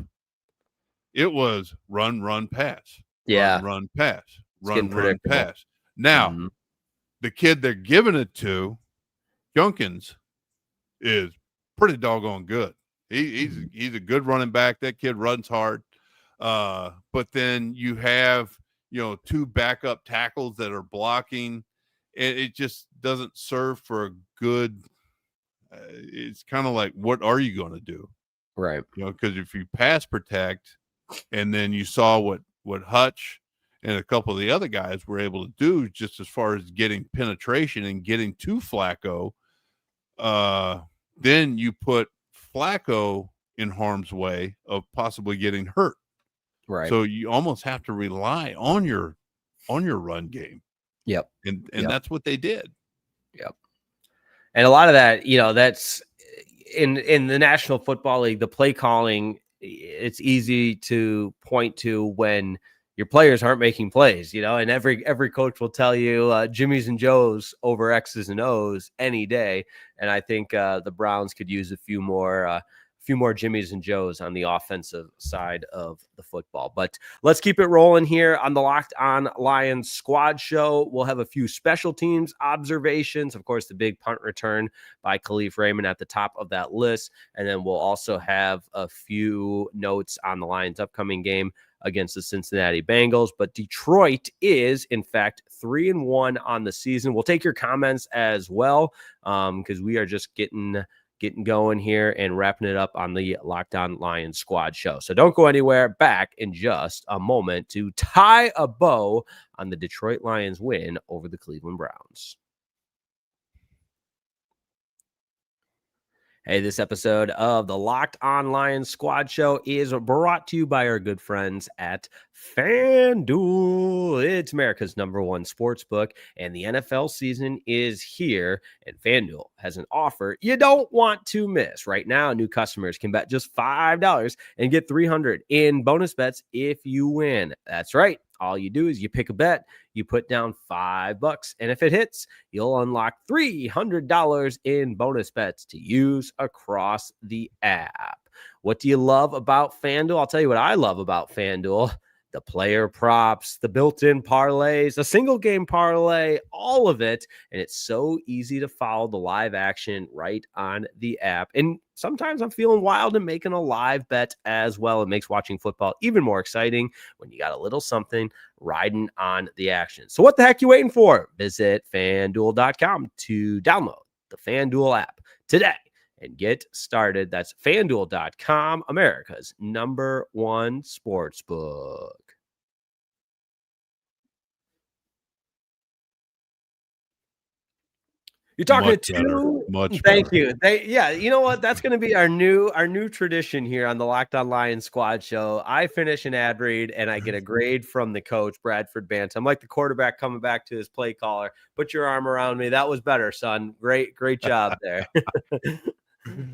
it was run, pass. Yeah. Run, pass. Run, pass. Now, the kid they're giving it to, Junkins, is pretty doggone good. He's a good running back. That kid runs hard. But then you have, 2 backup tackles that are blocking. It just doesn't serve for a good. It's kind of like, what are you going to do? Right. Because if you pass protect, and then you saw what Hutch and a couple of the other guys were able to do, just as far as getting penetration and getting to Flacco, then you put Flacco in harm's way of possibly getting hurt. Right. So you almost have to rely on your run game. Yep. And that's what they did. Yep. And a lot of that, that's in the National Football League, the play calling, it's easy to point to when your players aren't making plays, and every coach will tell you Jimmy's and Joe's over X's and O's any day. And I think the Browns could use a few more Jimmy's and Joe's on the offensive side of the football. But let's keep it rolling here on the Locked On Lions squad show. We'll have a few special teams observations. Of course, the big punt return by Khalif Raymond at the top of that list. And then we'll also have a few notes on the Lions' upcoming game against the Cincinnati Bengals. But Detroit is, in fact, 3-1 on the season. We'll take your comments as well, because we are just getting going here and wrapping it up on the Locked On Lions squad show. So don't go anywhere. Back in just a moment to tie a bow on the Detroit Lions win over the Cleveland Browns. Hey, this episode of the Locked On Lions squad show is brought to you by our good friends at FanDuel. It's America's #1 sports book, and the NFL season is here, and FanDuel has an offer you don't want to miss. Right now, new customers can bet just $5 and get $300 in bonus bets if you win. That's right. All you do is you pick a bet, you put down $5, and if it hits, you'll unlock $300 in bonus bets to use across the app. What do you love about FanDuel? I'll tell you what I love about FanDuel. The player props, the built-in parlays, a single game parlay, all of it. And it's so easy to follow the live action right on the app. And sometimes I'm feeling wild and making a live bet as well. It makes watching football even more exciting when you got a little something riding on the action. So what the heck you waiting for? Visit FanDuel.com to download the FanDuel app today and get started. That's FanDuel.com, America's #1 sportsbook. You're talking Much to better. two. Much Thank better. you. Yeah, you know what? That's going to be our new tradition here on the Locked On Lions Squad Show. I finish an ad read and I get a grade from the coach, Bradford Banta. I'm like the quarterback coming back to his play caller. Put your arm around me. That was better, son. Great job there.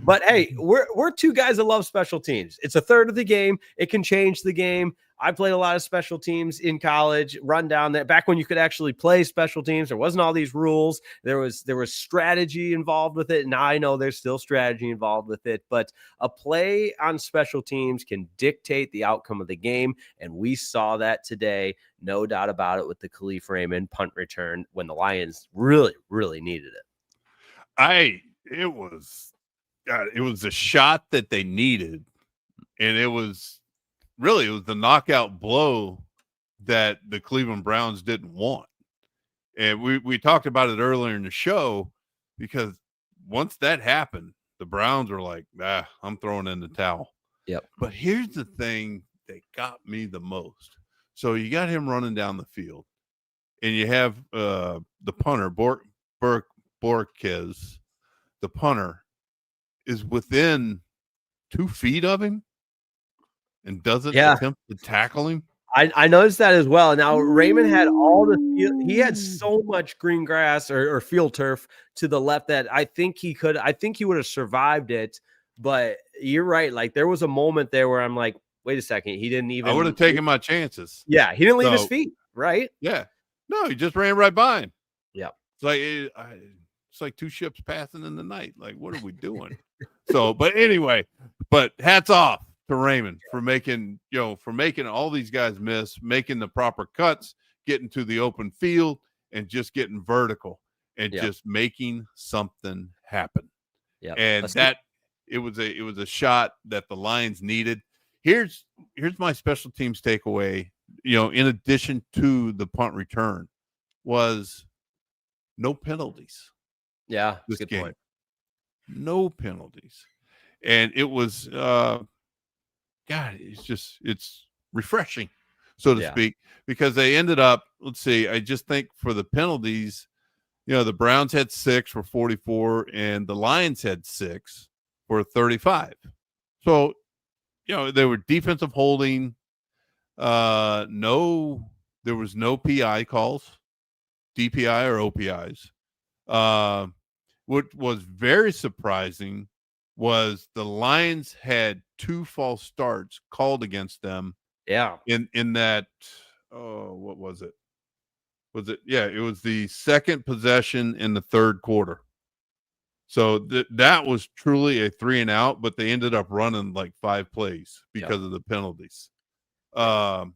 But hey, we're two guys that love special teams. It's a third of the game. It can change the game. I played a lot of special teams in college, run down that back when you could actually play special teams. There wasn't all these rules. There was strategy involved with it. Now I know there's still strategy involved with it, but a play on special teams can dictate the outcome of the game. And we saw that today. No doubt about it with the Khalif Raymond punt return when the Lions really, really needed it. It was the shot that they needed. And it was the knockout blow that the Cleveland Browns didn't want. And we talked about it earlier in the show, because once that happened, the Browns were like, I'm throwing in the towel. Yep. But here's the thing that got me the most. So you got him running down the field, and you have the punter, Borquez, the punter, is within 2 feet of him and doesn't attempt to tackle him. I noticed that as well. Now Raymond had all the field, he had so much green grass or field turf to the left that I think he would have survived it. But you're right. Like there was a moment there where I'm like, wait a second, he didn't even. I would have taken my chances. Yeah, he didn't leave his feet, right? Yeah, no, he just ran right by him. Yeah, it's like two ships passing in the night. Like, what are we doing? But anyway, hats off to Raymond for making all these guys miss, making the proper cuts, getting to the open field, and just getting vertical and just making something happen. Yeah, and it was a shot that the Lions needed. Here's my special teams takeaway. In addition to the punt return, was no penalties. Yeah, this good game. Point. No penalties. And it was it's refreshing, so to speak, because they ended up, let's see, I just think for the penalties, the Browns had 6 for 44 and the Lions had 6 for 35. So, they were defensive holding. There was no PI calls, DPI or OPIs. What was very surprising was the Lions had 2 false starts called against them. Yeah. In that, what was it? It was the second possession in the third quarter. So that was truly a 3 and out, but they ended up running like 5 plays because of the penalties. And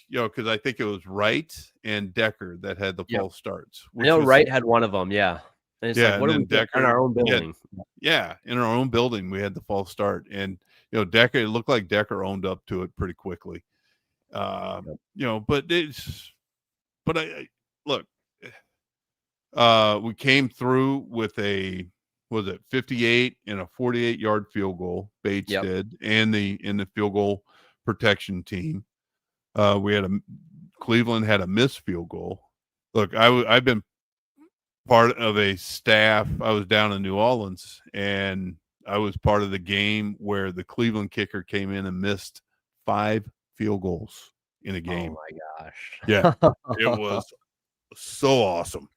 because I think it was Wright and Decker that had the false starts. I know Wright had one of them. Yeah. And it's like, what do we do in our own building? In our own building, we had the false start. And, Decker, it looked like Decker owned up to it pretty quickly. We came through with a 58 and a 48-yard field goal. Bates did, and in the field goal protection team. Cleveland had a missed field goal. Look, I've been part of a staff. I was down in New Orleans, and I was part of the game where the Cleveland kicker came in and missed 5 field goals in a game. Oh my gosh. Yeah, it was so awesome.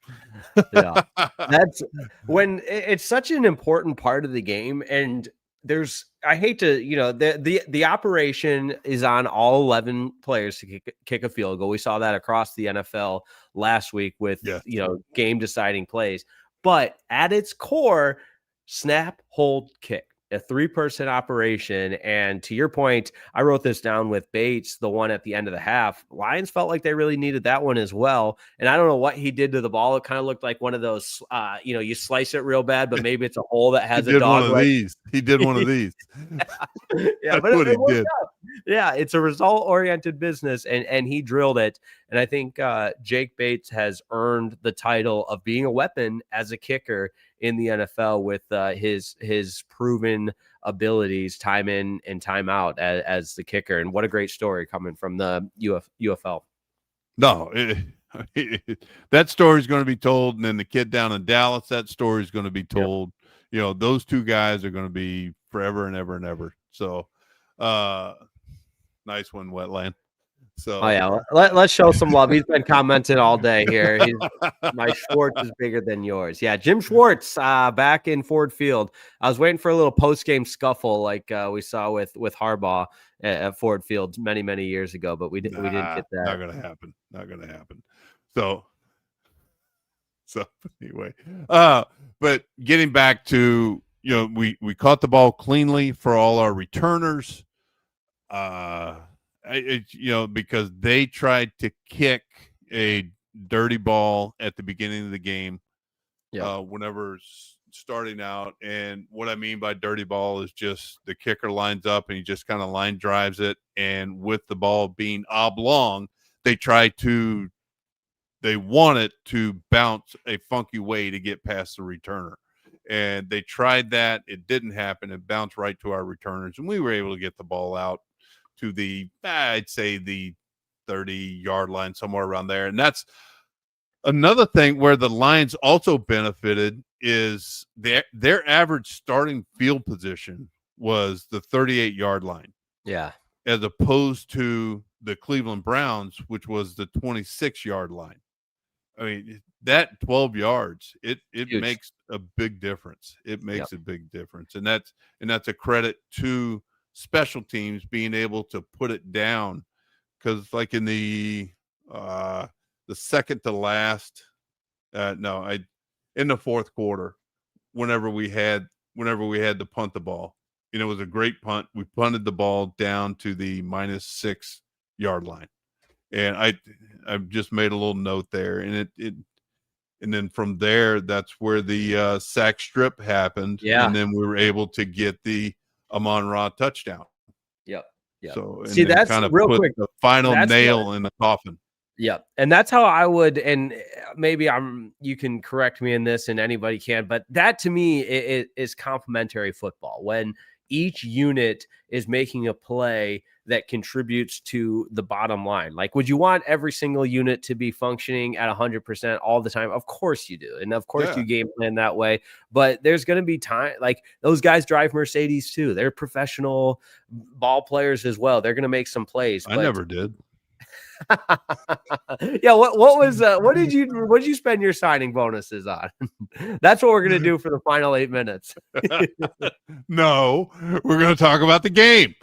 Yeah, that's when it's such an important part of the game. And I hate to, the operation is on all 11 players to kick a field goal. We saw that across the NFL last week with, game deciding plays. But at its core, snap, hold, kick, a 3-person operation. And to your point, I wrote this down with Bates, the one at the end of the half. Lions felt like they really needed that one as well. And I don't know what he did to the ball. It kind of looked like one of those, you slice it real bad, but maybe it's a hole that has a dog. He did one of these. Yeah, but it did. Yeah, it's a result-oriented business, and he drilled it. And I think Jake Bates has earned the title of being a weapon as a kicker in the NFL with his proven abilities time in and time out as the kicker. And what a great story coming from the UFL. No, that story is going to be told, and then the kid down in Dallas, that story is going to be told. Yep. You know, those two guys are going to be forever and ever and ever. So, nice one, Wetland. So, oh yeah, let's show some love. He's been commenting all day here. My Schwartz is bigger than yours. Yeah, Jim Schwartz back in Ford Field. I was waiting for a little post-game scuffle like we saw with Harbaugh at Ford Field many years ago, but we didn't get that. Not gonna happen. Not gonna happen. So anyway, but getting back to, you know, we caught the ball cleanly for all our returners. You know, because they tried to kick a dirty ball at the beginning of the game. Yeah. Whenever starting out, and what I mean by dirty ball is just the kicker lines up and he just kind of line drives it, and with the ball being oblong, they want it to bounce a funky way to get past the returner. And they tried that. It didn't happen. It bounced right to our returners, and we were able to get the ball out to the, I'd say the 30-yard line, somewhere around there. And that's another thing where the Lions also benefited, is their average starting field position was the 38-yard line. Yeah. As opposed to the Cleveland Browns, which was the 26-yard line. I mean, that 12 yards, it makes a big difference. It makes a big difference. And that's a credit to special teams being able to put it down, because like in the second to last, in the fourth quarter, whenever we had to punt the ball, you know, it was a great punt. We punted the ball down to the -6 yard line, and I've just made a little note there, and and then from there, that's where the sack strip happened, and then we were able to get the Amon-Ra touchdown. Yep. So see, that's kind of real put quick. The final nail in the coffin. Yep. And that's how I would, and maybe you can correct me in this, and anybody can, but that to me is complementary football, when each unit is making a play that contributes to the bottom line. Like, would you want every single unit to be functioning at 100% all the time? Of course you do. And of course you game plan that way, but there's going to be time. Like, those guys drive Mercedes too. They're professional ball players as well. They're going to make some plays. I never did. Yeah, what did you spend your signing bonuses on? That's what we're gonna do for the final 8 minutes. No, we're gonna talk about the game.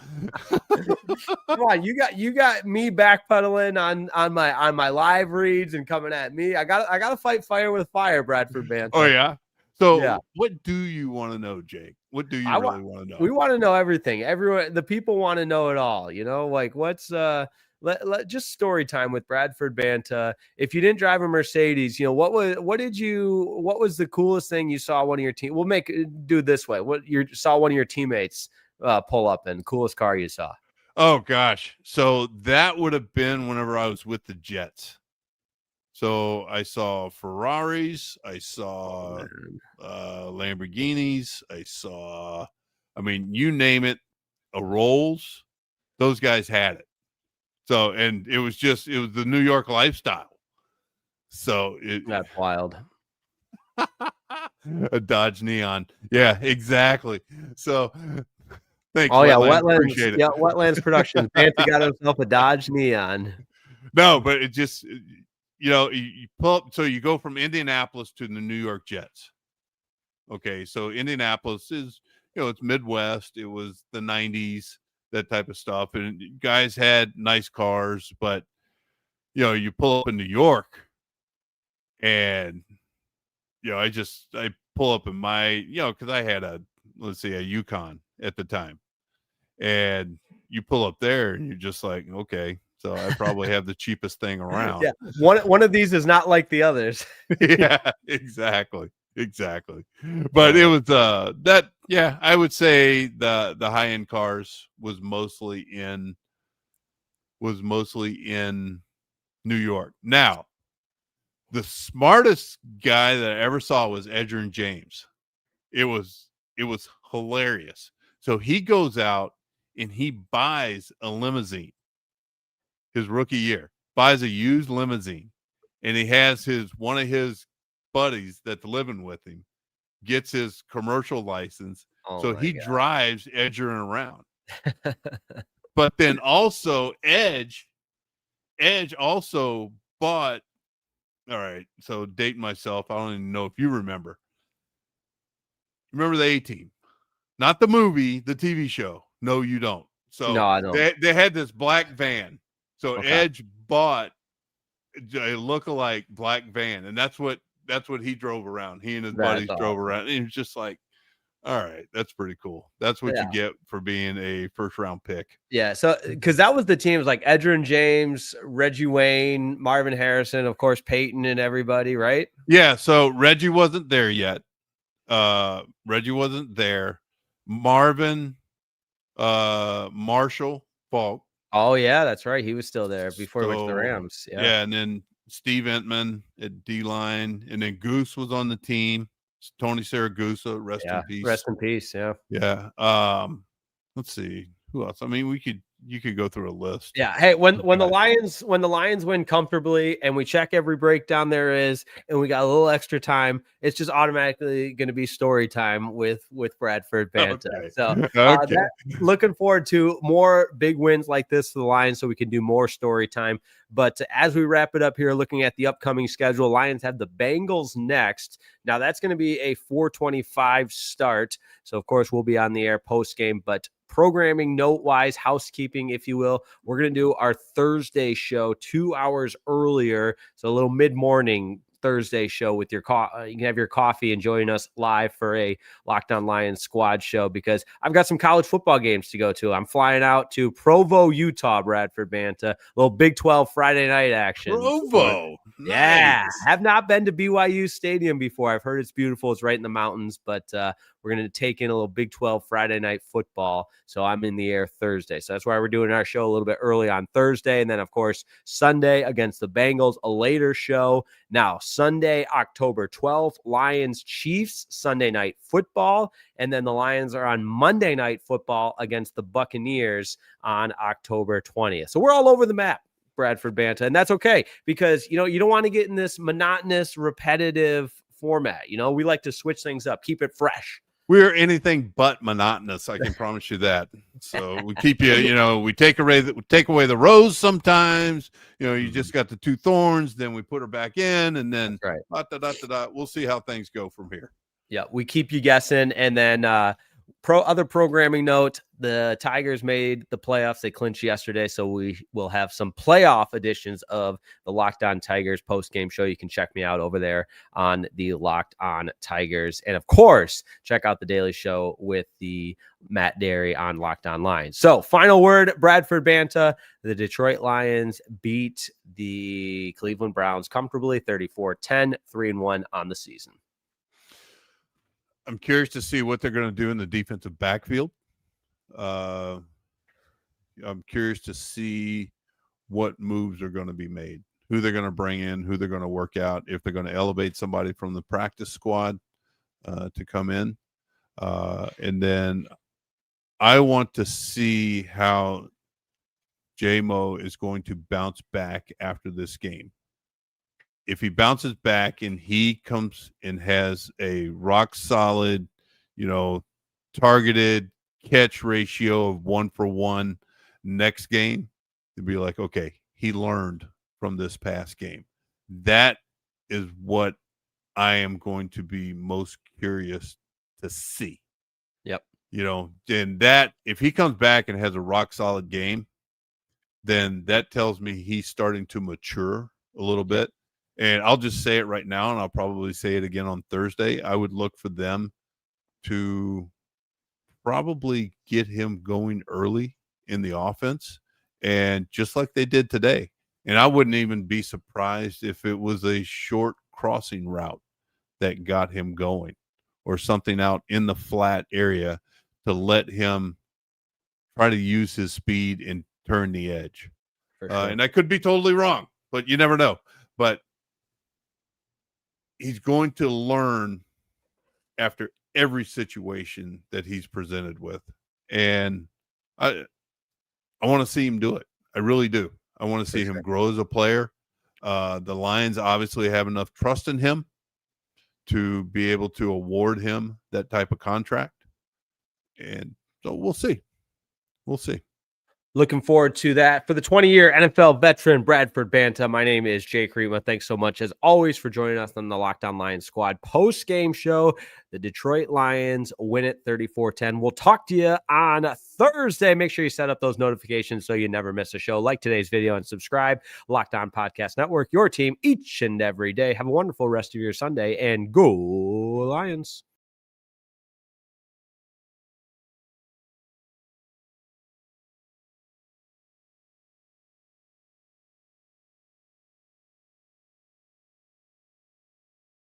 Come on, you got me backpedaling on my live reads and coming at me. I gotta fight fire with fire, Bradford Banta. Oh yeah. So what do you want to know, Jake? What do you really want to know? We want to know everything. Everyone, the people want to know it all. You know, like what's just story time with Bradford Banta. If you didn't drive a Mercedes, you know, what was the coolest thing you saw one of your team? We'll do it this way. What you saw one of your teammates pull up in, coolest car you saw? Oh gosh. So that would have been whenever I was with the Jets. So I saw Ferraris, I saw Lamborghinis, I mean, you name it, a Rolls, those guys had it. So, and it was the New York lifestyle. So that's wild. A Dodge Neon. Yeah, exactly. So thanks. Oh yeah, Wetlands. Yeah, Wetlands Productions. Banta got himself a Dodge Neon. No, but it just, you know, you pull up. So you go from Indianapolis to the New York Jets. Okay, so Indianapolis is, you know, it's Midwest. It was the 90s. That type of stuff, and guys had nice cars, but you know, you pull up in New York, and you know, I pull up in my, you know, because I had a Yukon at the time, and you pull up there, and you're just like, okay, so I probably have the cheapest thing around. Yeah, one of these is not like the others. Yeah, exactly. But it was I would say the high-end cars was mostly in was mostly in New York. Now, the smartest guy that I ever saw was Edgerrin James. It was hilarious. So he goes out and he buys a limousine his rookie year, buys a used limousine, and he has one of his buddies that's living with him gets his commercial license. So he drives Edgerrin around. But then also Edge also bought, all right, so dating myself, I don't even know if you remember. Remember the A-Team? Not the movie, the TV show. No, you don't. So no, I don't. They had this black van. So Edge bought a lookalike black van, and that's what he drove around. He and his buddies drove around. And he was just like, all right, that's pretty cool. That's what you get for being a first-round pick. Yeah, so because that was the teams like Edgerrin James, Reggie Wayne, Marvin Harrison, of course, Peyton and everybody, right? Yeah, so Reggie wasn't there yet. Reggie wasn't there. Marvin, Marshall, Falk. Oh, yeah, that's right. He was still there before he went to the Rams. Yeah, and then Steve Entman at D-line, and then Goose was on the team. Tony Saragusa, rest in peace. Rest in peace, yeah. Yeah. Let's see. Who else? I mean, you could go through a list. Yeah. Hey, when the Lions win comfortably and we check every breakdown there is and we got a little extra time, it's just automatically going to be story time with Bradford Banta. Okay. So looking forward to more big wins like this for the Lions so we can do more story time. But as we wrap it up here, looking at the upcoming schedule, Lions have the Bengals next. Now that's going to be a 4:25 start. So of course we'll be on the air post game, but programming note-wise, housekeeping, if you will, we're going to do our Thursday show 2 hours earlier. So a little mid-morning Thursday show with your you can have your coffee and join us live for a Locked On Lions squad show because I've got some college football games to go to. I'm flying out to Provo, Utah, Bradford Banta, a little Big 12 Friday night action. Provo. Yeah. Nice. Have not been to BYU Stadium before. I've heard it's beautiful. It's right in the mountains, but we're going to take in a little Big 12 Friday night football. So I'm in the air Thursday. So that's why we're doing our show a little bit early on Thursday. And then, of course, Sunday against the Bengals, a later show. Now, Sunday, October 12th, Lions Chiefs, Sunday night football. And then the Lions are on Monday night football against the Buccaneers on October 20th. So we're all over the map, Bradford Banta. And that's okay because, you don't want to get in this monotonous, repetitive format. We like to switch things up, keep it fresh. We're anything but monotonous. I can promise you that. So we keep you, we take away the rose sometimes. You just got the two thorns, then we put her back in, and then we'll see how things go from here. Yeah, we keep you guessing, and then other programming note: the Tigers made the playoffs. They clinched yesterday, so we will have some playoff editions of the Locked On Tigers post-game show. You can check me out over there on the Locked On Tigers. And, of course, check out the Daily Show with the Matt Derry on Locked On Lions. So, final word, Bradford Banta. The Detroit Lions beat the Cleveland Browns comfortably, 34-10, 3-1 on the season. I'm curious to see what they're going to do in the defensive backfield. I'm curious to see what moves are going to be made, who they're going to bring in, who they're going to work out, if they're going to elevate somebody from the practice squad to come in. And then I want to see how J-Mo is going to bounce back after this game. If he bounces back and he comes and has a rock solid, targeted catch ratio of 1-for-1 next game, to be like, okay, he learned from this past game. That is what I am going to be most curious to see. Yep. And that if he comes back and has a rock solid game, then that tells me he's starting to mature a little bit. And I'll just say it right now, and I'll probably say it again on Thursday. I would look for them to probably get him going early in the offense, and just like they did today. And I wouldn't even be surprised if it was a short crossing route that got him going or something out in the flat area to let him try to use his speed and turn the edge. For sure. And I could be totally wrong, but you never know. But he's going to learn after every situation that he's presented with. And I want to see him do it. I really do. I want to see him grow as a player. The Lions obviously have enough trust in him to be able to award him that type of contract. And so we'll see. We'll see. Looking forward to that. For the 20-year NFL veteran Bradford Banta, my name is Jake Riepma. Thanks so much, as always, for joining us on the Locked On Lions Squad post-game show. The Detroit Lions win it 34-10. We'll talk to you on Thursday. Make sure you set up those notifications so you never miss a show. Like today's video and subscribe. Locked On Podcast Network, your team each and every day. Have a wonderful rest of your Sunday, and go Lions.